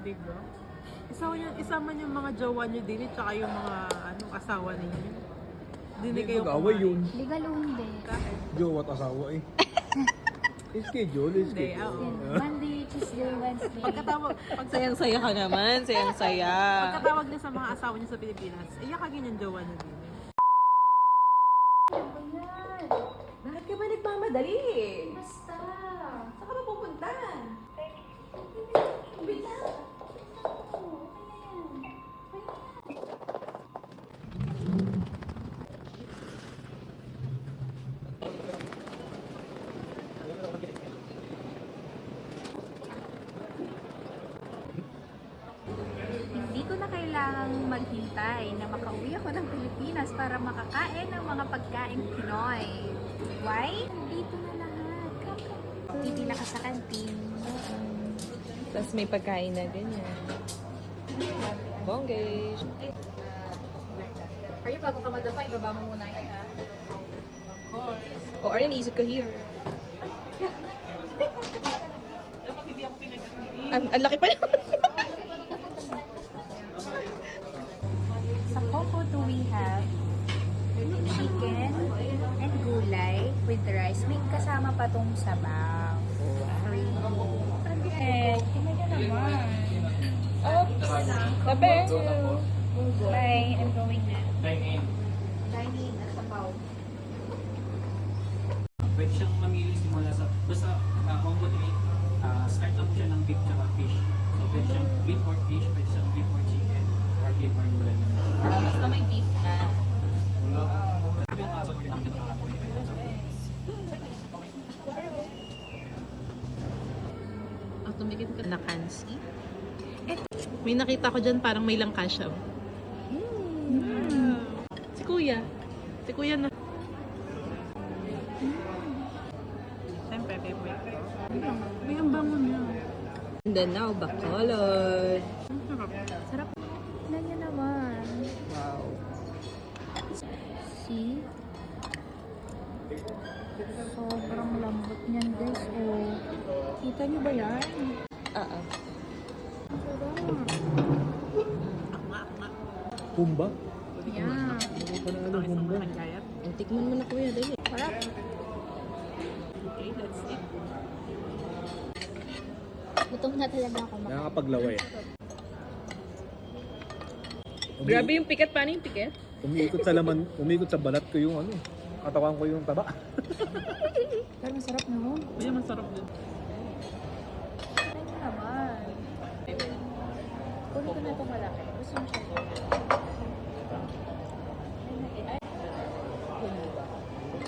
Diba? Isama niyo yung mga jowa niyo din at saka yung mga asawa ninyo. Hindi kayo Mag-away yun. Legal o hindi? Kahit. Jowa at asawa eh. Schedule. Hindi, oo. Monday, Tuesday, Wednesday. Pagkatawag, Sayang-saya ka naman, sayang-saya. pagkatawag niya sa mga asawa niya sa Pilipinas, iyakagin yung jowa niyo din. Bakit ka ba nagmamadali? Basta. Saan ka ba pupunta? Hindi ko na kailangang maghintay na makauwi ako ng Pilipinas para makakain ng mga pagkain Pinoy. Why? Dito na lahat. Pipila ka sa kantin. Tapos may pagkain na ganyan. Bonggay. Are you bago ka madapa, ibaba mo muna yan ha? O, Aryan, isip ka here. Ang laki pa naman. Sa Kokoto we have chicken and gulay with rice. May kasama pa tong sabaw. Free. Perfect. Tingnan nyo naman. Oops. Tabi. Bye. I'm going na. Dine-in. Dining at sabaw. Pwede siyang mamili simula sa, basta combo 3, start up siya ng beef tsaka fish. So pwede siyang beef or fish, pwede siyang beef or chicken, or beef or gulay. Basta may beef na. Tumigit ka na kansi. May nakita ko dyan parang may langka siya. Si Kuya. Si Kuya na. Siyempre, favorite ko. May ang bango niya. And then now, bacolod. Ang sarap. Sarap. Tingnan nyo naman. Wow. See? Sobrang lambot niyan guys. Oh. Kita nyo ba yan? Ang sarap. Pumba? Yeah. Ano pa na ano, Ang isang pumba? kagayat. Ang tikman mo na, kuya. Dali. Sarap. Okay, that's it. Gutom na talaga ako. Nakakapaglaway. Grabe yung piket. Paano yung piket? Umiikot sa laman, umiikot sa balat ko yung ano. Katawan ko yung taba. Pero masarap no? Kuya, masarap din. Tingnan nyo naman. Kunin ko na itong malaki. Gusto mo siya?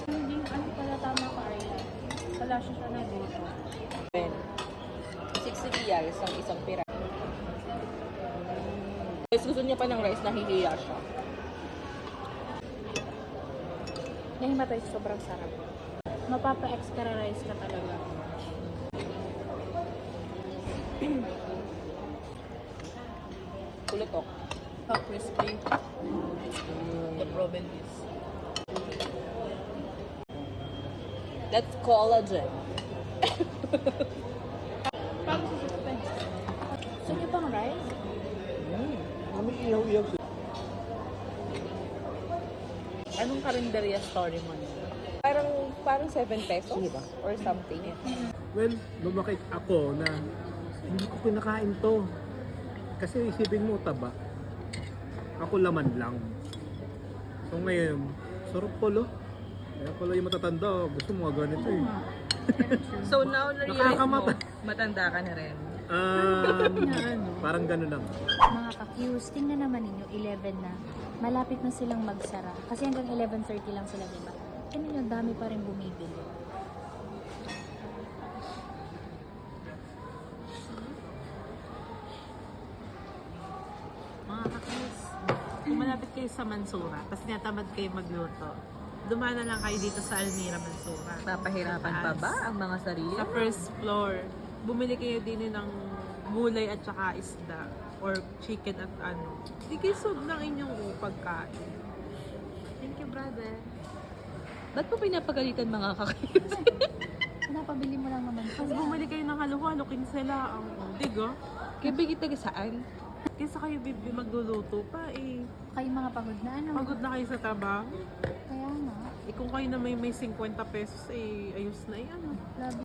Hindi, ano pala tama ka Arya? Wala siya nagluto. 60 reals ang isang pira. Guys, gusto niya pa ng rice, nahihiya siya. Nahimatay sa sobrang sarap. Mapapa-extra rice ka talaga. Kulutok. Oh, crispy. The provenance. That's collagen. Parang susupin. Gusto niyo pang rice? Kami ihaw-ihaw siya. Anong karinderya story mo niya? Parang 7 pesos or something. Well, lumakit ako na hindi ko pinakain to. Kasi isipin mo, taba. Ako laman lang. So ngayon, sarap pala. Kaya pala yung matatanda, gusto mo nga ganito eh. So now, na-realize mo, Nakakamata. matanda ka na rin. Parang gano'n lang. Mga ka-fuse, tingnan naman ninyo, 11 na. Malapit na silang magsara. Kasi hanggang 11:30 lang sila, diba? Tingnan nyo, dami pa rin bumibili. Mga kakis, kung malapit kayo sa Mansura, tapos tinatamad kayo magluto, dumana lang kayo dito sa Almira, Mansura. Papahirapan pa ba ang mga sarili? Sa first floor, bumili kayo din ng gulay at saka isda or chicken at ano. Tikisog ng inyong pagkain. Thank you, brother. Ba't po pinapagalitan mga kakayos? Napabili mo lang naman Tapos sila. bumili kayo ng halo-halo, kinsela. Digo? Kaya taga saan? Kaysa kayo bibi magluluto pa eh. Kayo mga pagod na ano. Pagod na kayo sa trabaho. Kaya nga. Eh kung kayo na may 50 pesos eh, ayos na yan. Love